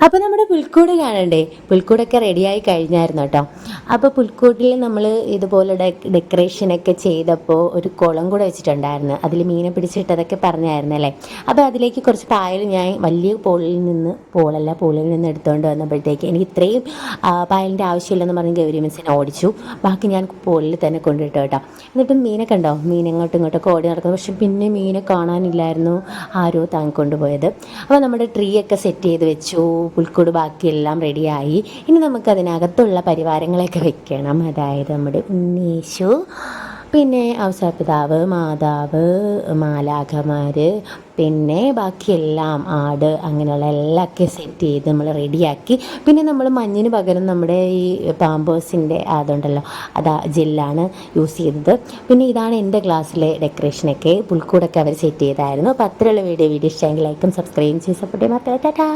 അപ്പോൾ നമ്മുടെ പുൽക്കൂട് കാണണ്ടേ, പുൽക്കൂടൊക്കെ റെഡിയായി കഴിഞ്ഞായിരുന്നു കേട്ടോ. അപ്പോൾ പുൽക്കൂട്ടിൽ നമ്മൾ ഇതുപോലെ ഡെക്കറേഷനൊക്കെ ചെയ്തപ്പോൾ ഒരു കുളം കൂടെ വെച്ചിട്ടുണ്ടായിരുന്നു, അതിൽ മീനെ പിടിച്ചിട്ടതൊക്കെ പറഞ്ഞായിരുന്നല്ലേ. അപ്പോൾ അതിലേക്ക് കുറച്ച് പായൽ ഞാൻ വലിയ പൂളിൽ നിന്ന് എടുത്തുകൊണ്ട് വന്നപ്പോഴത്തേക്ക് എനിക്ക് ഇത്രയും പായലിൻ്റെ ആവശ്യമില്ലെന്ന് പറഞ്ഞ് ഗൗരി മിസ്സിനെ ഓടിച്ചു. ബാക്കി ഞാൻ പൂളിൽ തന്നെ കൊണ്ടിട്ടു കേട്ടോ. എന്നിട്ട് മീനെ കണ്ടോ, മീൻ ഇങ്ങോട്ടും ഇങ്ങോട്ടൊക്കെ ഓടി നടക്കുന്നു. പക്ഷെ പിന്നെ മീനെ കാണാനില്ലായിരുന്നു, ആരോ താങ്ങിക്കൊണ്ടുപോയത്. അപ്പോൾ നമ്മുടെ ട്രീ ഒക്കെ സെറ്റ് ചെയ്ത് വെച്ചു, പുൽക്കൂട് ബാക്കിയെല്ലാം റെഡിയായി. ഇനി നമുക്കതിനകത്തുള്ള പരിവാരങ്ങളൊക്കെ വെക്കണം. അതായത് നമ്മുടെ ഉണ്ണീശു, പിന്നെ ഔസേപ്പിതാവ്, മാതാവ്, മാലാഖമാർ, പിന്നെ ബാക്കിയെല്ലാം ആട്, അങ്ങനെയുള്ള എല്ലാമൊക്കെ സെറ്റ് ചെയ്ത് നമ്മൾ റെഡിയാക്കി. പിന്നെ നമ്മൾ മഞ്ഞിന് പകരം നമ്മുടെ ഈ പാമ്പേഴ്സിൻ്റെ അതുണ്ടല്ലോ, അതാ ജെല്ലാണ് യൂസ് ചെയ്തത്. പിന്നെ ഇതാണ് എൻ്റെ ക്ലാസ്സിലെ ഡെക്കറേഷനൊക്കെ, പുൽക്കൂടൊക്കെ അവർ സെറ്റ് ചെയ്തായിരുന്നു. അപ്പോൾ അത്രയുള്ള വീഡിയോ ഇഷ്ടമെങ്കിൽ ലൈക്കും സബ്സ്ക്രൈബും ചെയ്ത് സപ്പോർട്ട് ചെയ്യാൻ മറക്കരുത്. ടാറ്റാ.